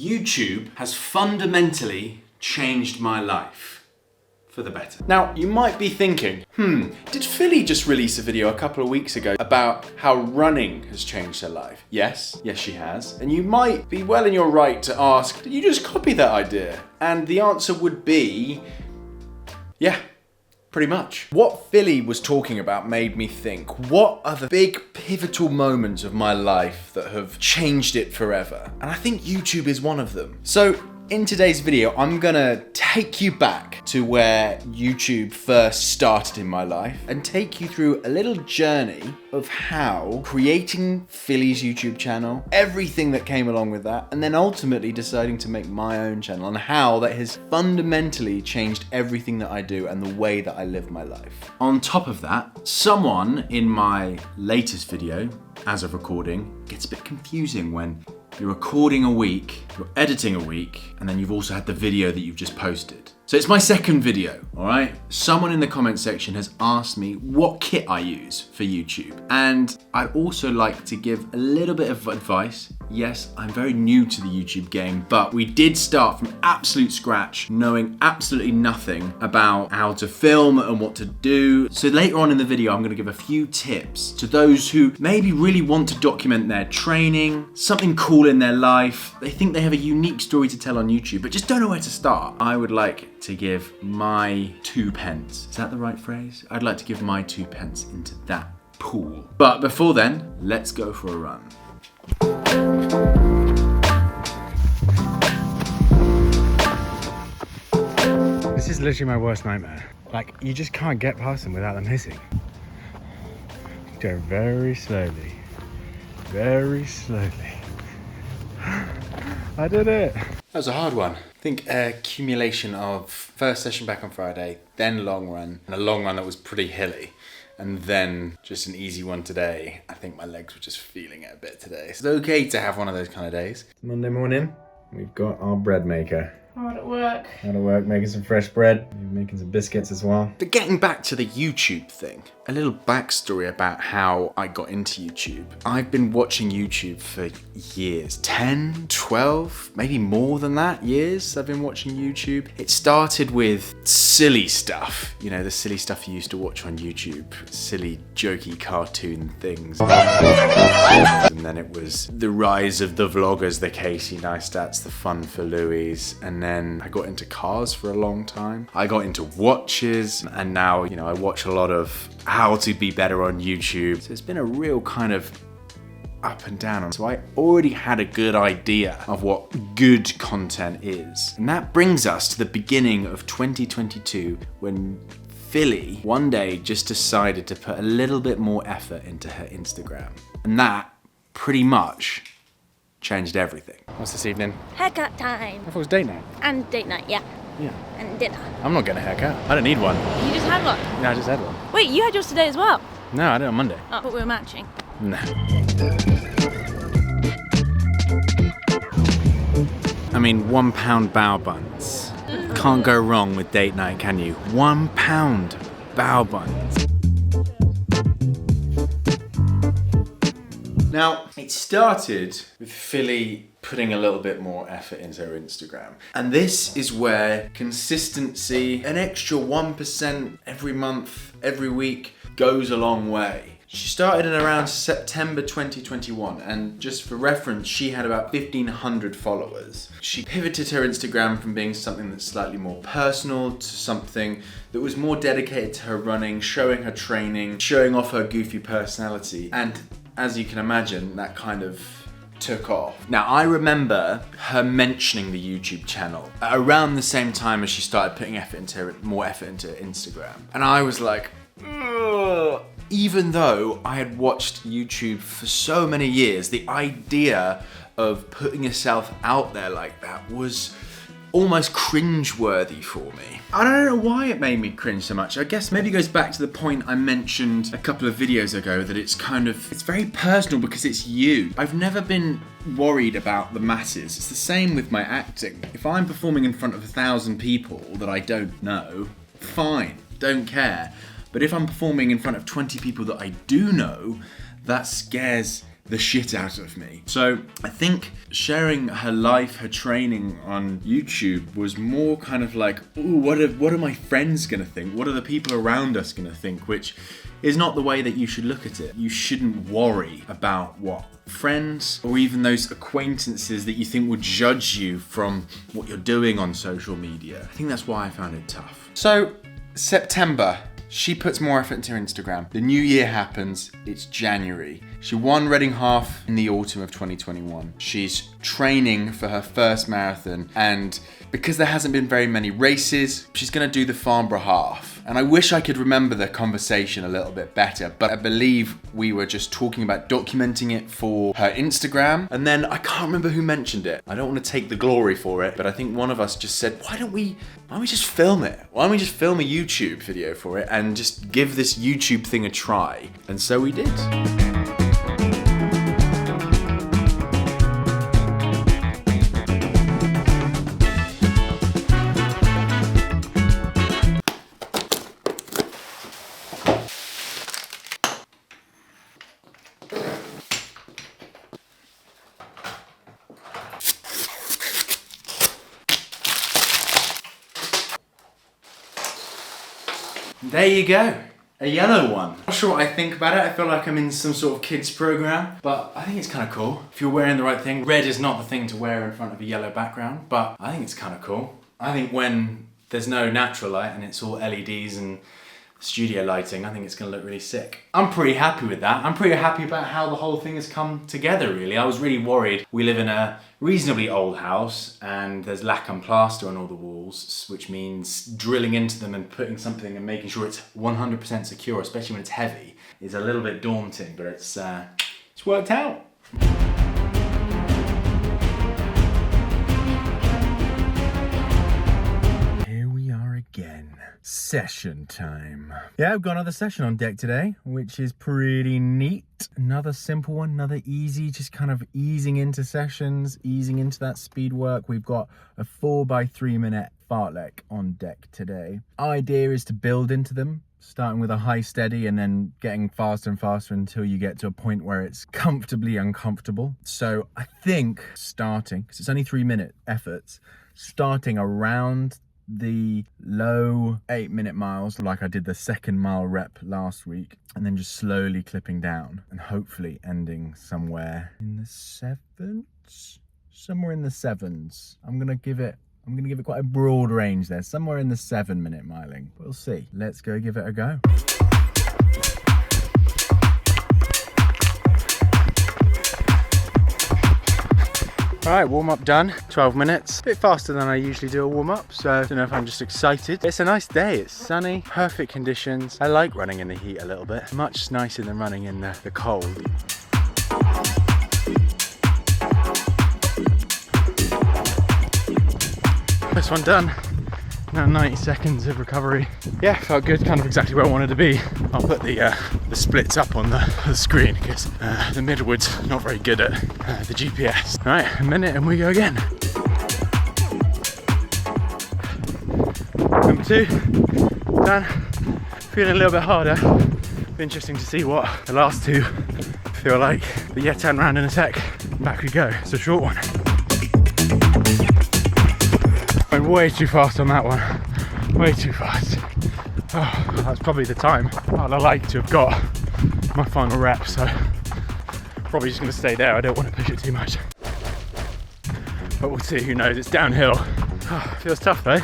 YouTube has fundamentally changed my life for the better. Now, you might be thinking, did Philly just release a video a couple of weeks ago about how running has changed her life? Yes, she has. And you might be well in your right to ask, did you just copy that idea? And the answer would be, yeah. Pretty much. What Philly was talking about made me think, what are the big pivotal moments of my life that have changed it forever? And I think YouTube is one of them. So in today's video, I'm gonna take you back to where YouTube first started in my life and take you through a little journey of how creating Philly's YouTube channel, everything that came along with that, and then ultimately deciding to make my own channel and how that has fundamentally changed everything that I do and the way that I live my life. On top of that, someone in my latest video, as of recording, gets a bit confusing when you're recording a week, you're editing a week, and then you've also had the video that you've just posted. So it's my second video, all right? Someone in the comment section has asked me what kit I use for YouTube. And I'd also like to give a little bit of advice. Yes, I'm very new to the YouTube game, but we did start from absolute scratch, knowing absolutely nothing about how to film and what to do. So later on in the video, I'm gonna give a few tips to those who maybe really want to document their training, something cool in their life. They think they have a unique story to tell on YouTube, but just don't know where to start. I would like to give my 2 pence. Is that the right phrase? I'd like to give my 2 pence into that pool. But before then, let's go for a run. This is literally my worst nightmare. Like, you just can't get past them without them hissing. Go very slowly. Very slowly. I did it. That was a hard one. I think accumulation of first session back on Friday, then long run, and a long run that was pretty hilly. And then just an easy one today. I think my legs were just feeling it a bit today. It's okay to have one of those kind of days. Monday morning, we've got our bread maker. Hard at work. Hard at work, making some fresh bread. Maybe making some biscuits as well. But getting back to the YouTube thing, a little backstory about how I got into YouTube. I've been watching YouTube for years, 10, 12, maybe more than that years I've been watching YouTube. It started with silly stuff, you know, the silly stuff you used to watch on YouTube, silly jokey cartoon things. And then it was the rise of the vloggers, the Casey Neistats, the Fun for Louis, and then I got into cars for a long time. I got into watches, and now, you know, I watch a lot of how to be better on YouTube. So it's been a real kind of up and down. So I already had a good idea of what good content is. And that brings us to the beginning of 2022 when Philly one day just decided to put a little bit more effort into her Instagram. And that pretty much changed everything. What's this evening? Haircut time. I thought it was date night. And date night, yeah. Yeah. And dinner. I'm not getting a haircut. I don't need one. You just had one? No, I just had one. Wait, you had yours today as well? No, I did it on Monday. Oh, but we were matching. No. I mean, £1 bao buns. Can't go wrong with date night, can you? £1 bao buns. Now, it started with Philly putting a little bit more effort into her Instagram. And this is where consistency, an extra 1% every month, every week, goes a long way. She started in around September 2021, and just for reference, she had about 1,500 followers. She pivoted her Instagram from being something that's slightly more personal to something that was more dedicated to her running, showing her training, showing off her goofy personality. And as you can imagine, that kind of took off. Now, I remember her mentioning the YouTube channel around the same time as she started putting more effort into Instagram. And I was like, ugh. Even though I had watched YouTube for so many years, the idea of putting yourself out there like that was almost cringe-worthy for me. I don't know why it made me cringe so much. I guess maybe it goes back to the point I mentioned a couple of videos ago that it's very personal because it's you. I've never been worried about the masses. It's the same with my acting. If I'm performing in front of 1,000 people that I don't know, fine, don't care. But if I'm performing in front of 20 people that I do know, that scares the shit out of me. So I think sharing her life, her training on YouTube was more kind of like, ooh, what are my friends gonna think? What are the people around us gonna think? Which is not the way that you should look at it. You shouldn't worry about what friends or even those acquaintances that you think would judge you from what you're doing on social media. I think that's why I found it tough. So September, she puts more effort into her Instagram. The new year happens, it's January. She won Reading Half in the autumn of 2021. She's training for her first marathon, and because there hasn't been very many races, she's gonna do the Farnborough Half. And I wish I could remember the conversation a little bit better, but I believe we were just talking about documenting it for her Instagram, and then I can't remember who mentioned it. I don't want to take the glory for it, but I think one of us just said, why don't we just film it? Why don't we just film a YouTube video for it and just give this YouTube thing a try? And so we did. There you go, a yellow one. Not sure what I think about it. I feel like I'm in some sort of kids program, but I think it's kind of cool. If you're wearing the right thing, red is not the thing to wear in front of a yellow background, but I think it's kind of cool. I think when there's no natural light and it's all LEDs and studio lighting, I think it's gonna look really sick. I'm pretty happy with that. I'm pretty happy about how the whole thing has come together, really. I was really worried. We live in a reasonably old house and there's lacquer plaster on all the walls, which means drilling into them and putting something and making sure it's 100% secure, especially when it's heavy, is a little bit daunting, but it's worked out. Session time. Yeah, I've got another session on deck today, which is pretty neat. Another simple one, another easy, just kind of easing into sessions, easing into that speed work. We've got a 4x3 minute fartlek on deck today. Idea is to build into them, starting with a high steady and then getting faster and faster until you get to a point where it's comfortably uncomfortable. So I think starting, because it's only 3-minute efforts, starting around the low 8-minute miles like I did the second mile rep last week, and then just slowly clipping down and hopefully ending somewhere in the sevens. I'm gonna give it quite a broad range there, somewhere in the 7-minute miling. We'll see. Let's go give it a go. All right, warm up done, 12 minutes. A bit faster than I usually do a warm up, so I don't know if I'm just excited. It's a nice day, it's sunny, perfect conditions. I like running in the heat a little bit, much nicer than running in the cold. First one done. Now 90 seconds of recovery. Yeah, felt good, kind of exactly where I wanted to be. I'll put the splits up on the screen because the Midwood's not very good at the GPS. All right, a minute and we go again. Number 2, done. Feeling a little bit harder. Be interesting to see what the last 2 feel like. But yeah, 10 round in a sec, back we go. It's a short one. Went way too fast on that one, way too fast. Oh, that's probably the time I'd like to have got my final rep, so probably just going to stay there. I don't want to push it too much, but we'll see, who knows. It's downhill. Oh, feels tough though,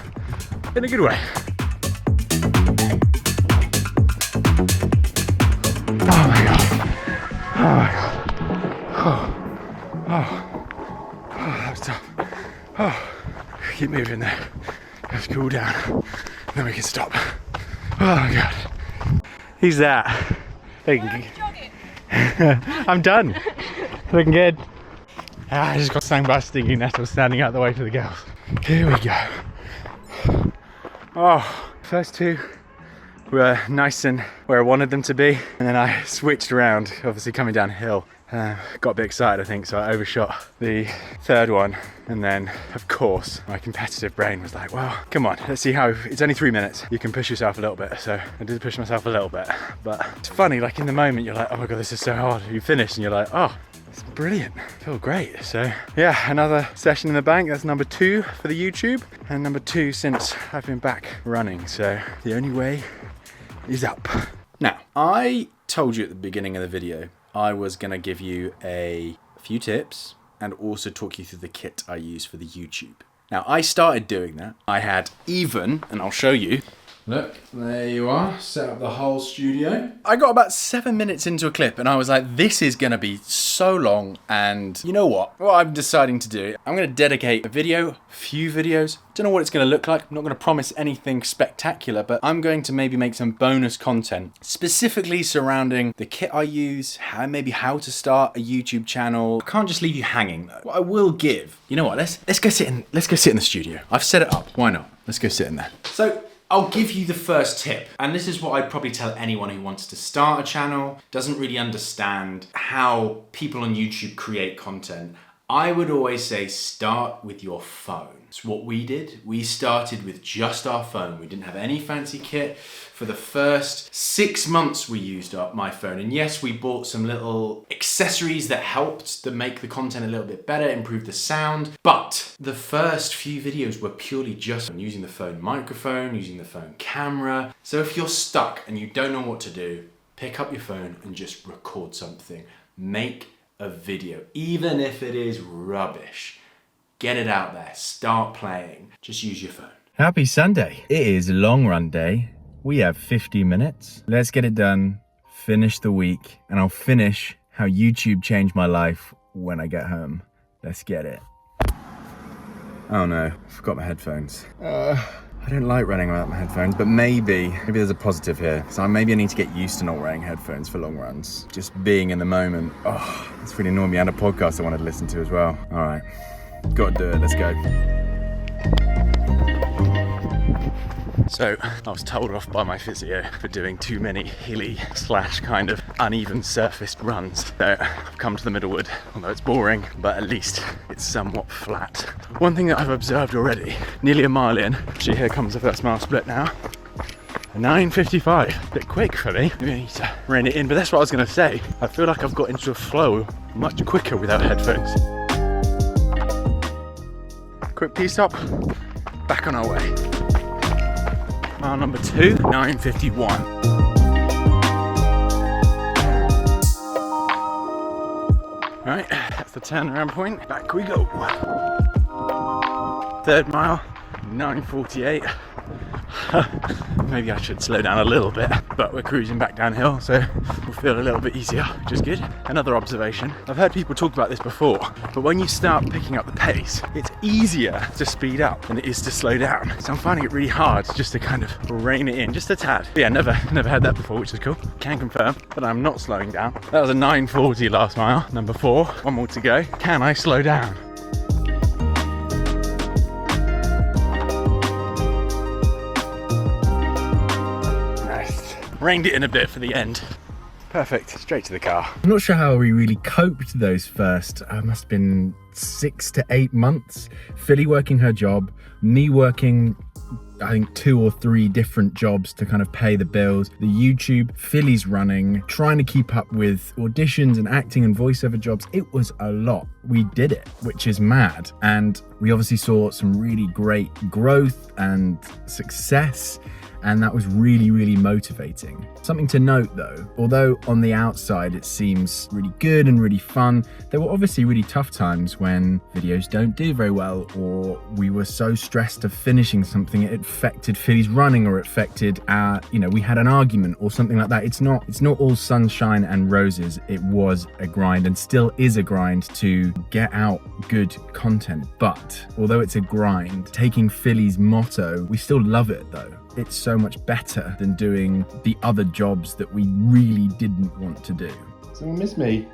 in a good way. Oh my god, oh my god, oh, that was tough. Oh. Keep moving there. Let's cool down. Then we can stop. Oh my god. Who's that? I'm done. Looking good. I just got stung by a stinging nettle standing out the way for the girls. Here we go. Oh, first 2 were nice and where I wanted them to be. And then I switched around, obviously coming downhill. Got a bit excited, I think, so I overshot the 3rd one. And then, of course, my competitive brain was like, well, come on, let's see how, it's only 3 minutes. You can push yourself a little bit. So I did push myself a little bit. But it's funny, like in the moment, you're like, oh my God, this is so hard. You finish and you're like, oh, It's brilliant. I feel great. So yeah, another session in the bank. That's number 2 for the YouTube, and number 2 since I've been back running. So the only way is up. Now, I told you at the beginning of the video I was gonna give you a few tips and also talk you through the kit I use for the YouTube. Now, I started doing that. I had even, and I'll show you. Look, there you are, set up the whole studio. I got about 7 minutes into a clip and I was like, this is gonna be so long, and you know what I'm deciding to do? I'm gonna dedicate a video, few videos. Don't know what it's gonna look like. I'm not gonna promise anything spectacular, but I'm going to maybe make some bonus content specifically surrounding the kit I use, maybe how to start a YouTube channel. I can't just leave you hanging though. What I will give, you know what, let's go sit in the studio. I've set it up, why not? Let's go sit in there. So, I'll give you the first tip, and this is what I'd probably tell anyone who wants to start a channel, doesn't really understand how people on YouTube create content. I would always say start with your phone. It's what we did. We started with just our phone. We didn't have any fancy kit. For the first 6 months we used my phone, and yes, we bought some little accessories that helped to make the content a little bit better, improve the sound, but the first few videos were purely just using the phone microphone, using the phone camera. So if you're stuck and you don't know what to do, pick up your phone and just record something. Make a video, even if it is rubbish. Get it out there, start playing, just use your phone. Happy Sunday. It is long run day. We have 50 minutes. Let's get it done, finish the week, and I'll finish how YouTube changed my life when I get home. Let's get it. Oh no, forgot my headphones. I don't like running without my headphones, but maybe there's a positive here. So maybe I need to get used to not wearing headphones for long runs. Just being in the moment. Oh, it's really annoying me. I had a podcast I wanted to listen to as well. All right, gotta do it, let's go. So I was told off by my physio for doing too many hilly / kind of uneven surfaced runs. So I've come to the Middlewood, although it's boring, but at least it's somewhat flat. One thing that I've observed already, nearly a mile in, actually here comes the first mile split now, 9:55, bit quick for me. Maybe I need to rein it in, but that's what I was gonna say. I feel like I've got into a flow much quicker without headphones. Quick pee stop, back on our way. Mile number 2, 9:51. Right, that's the turnaround point. Back we go. 3rd mile, 9:48. Maybe I should slow down a little bit, but we're cruising back downhill, so we'll feel a little bit easier, which is good. Another observation, I've heard people talk about this before, but when you start picking up the pace, it's easier to speed up than it is to slow down. So I'm finding it really hard just to kind of rein it in, just a tad. But yeah, never had that before, which is cool. Can confirm that I'm not slowing down. That was a 9:40 last mile, number 4. 1 more to go. Can I slow down? Reined it in a bit for the end. Perfect, straight to the car. I'm not sure how we really coped those first, must have been 6 to 8 months. Philly working her job, me working, I think 2 or 3 different jobs to kind of pay the bills. The YouTube, Philly's running, trying to keep up with auditions and acting and voiceover jobs. It was a lot. We did it, which is mad. And we obviously saw some really great growth and success. And that was really, really motivating. Something to note though, although on the outside it seems really good and really fun, there were obviously really tough times when videos don't do very well, or we were so stressed of finishing something it affected Philly's running, or it affected we had an argument or something like that. It's not all sunshine and roses. It was a grind and still is a grind to get out good content. But although it's a grind, taking Philly's motto, we still love it though. It's so much better than doing the other jobs that we really didn't want to do. Someone miss me?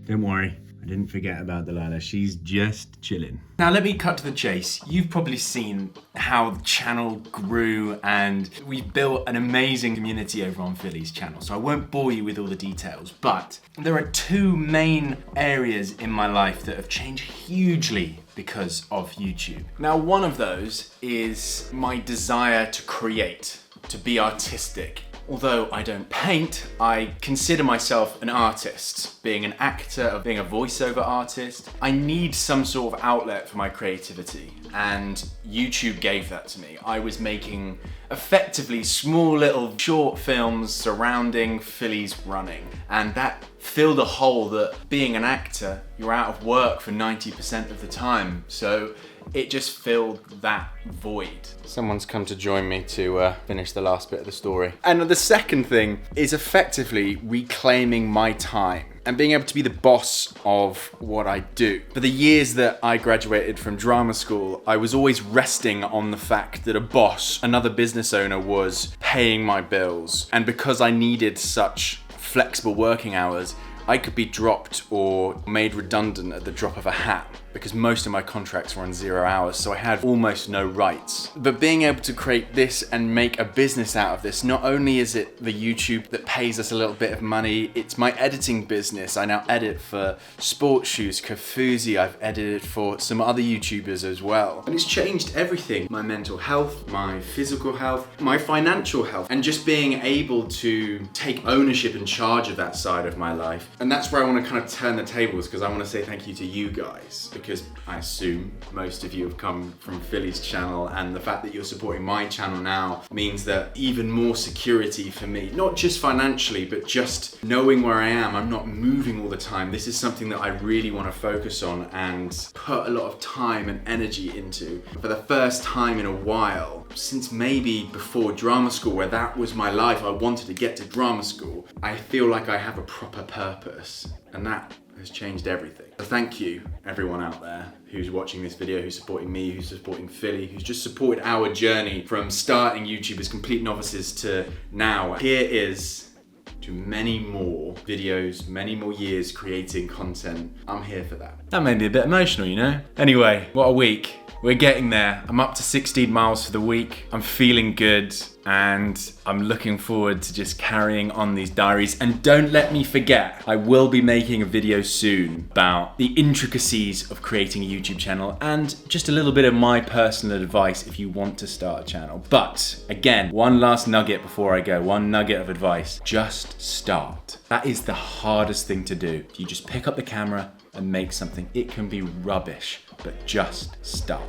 Don't worry, I didn't forget about Delilah. She's just chilling. Now let me cut to the chase. You've probably seen how the channel grew, and we built an amazing community over on Philly's channel, so I won't bore you with all the details, but there are 2 main areas in my life that have changed hugely because of YouTube. Now, one of those is my desire to create, to be artistic, although I don't paint, I consider myself an artist. Being an actor, being a voiceover artist, I need some sort of outlet for my creativity, and YouTube gave that to me. I was making effectively small little short films surrounding Phily's running, and that filled a hole that, being an actor, you're out of work for 90% of the time, so it just filled that void. Someone's come to join me to finish the last bit of the story. And the second thing is effectively reclaiming my time and being able to be the boss of what I do. For the years that I graduated from drama school, I was always resting on the fact that a boss, another business owner, was paying my bills. And because I needed such flexible working hours, I could be dropped or made redundant at the drop of a hat, because most of my contracts were on 0 hours, so I had almost no rights. But being able to create this and make a business out of this, not only is it the YouTube that pays us a little bit of money, it's my editing business. I now edit for Sports Shoes, Kafuzi, I've edited for some other YouTubers as well. And it's changed everything. My mental health, my physical health, my financial health, and just being able to take ownership and charge of that side of my life. And that's where I want to kind of turn the tables, because I want to say thank you to you guys, because I assume most of you have come from Phily's channel, and the fact that you're supporting my channel now means that even more security for me, not just financially, but just knowing where I am. I'm not moving all the time. This is something that I really want to focus on and put a lot of time and energy into. For the first time in a while, since maybe before drama school, where that was my life, I wanted to get to drama school, I feel like I have a proper purpose, and that has changed everything. So thank you, everyone out there who's watching this video, who's supporting me, who's supporting Phily, who's just supported our journey from starting YouTube as complete novices to now. Here is to many more videos, many more years creating content. I'm here for that. That made me a bit emotional, you know? Anyway, what a week. We're getting there. I'm up to 16 miles for the week. I'm feeling good, and I'm looking forward to just carrying on these diaries. And don't let me forget, I will be making a video soon about the intricacies of creating a YouTube channel and just a little bit of my personal advice if you want to start a channel. But again, one last nugget before I go, one nugget of advice: just start. That is the hardest thing to do. You just pick up the camera and make something. It can be rubbish, but just start.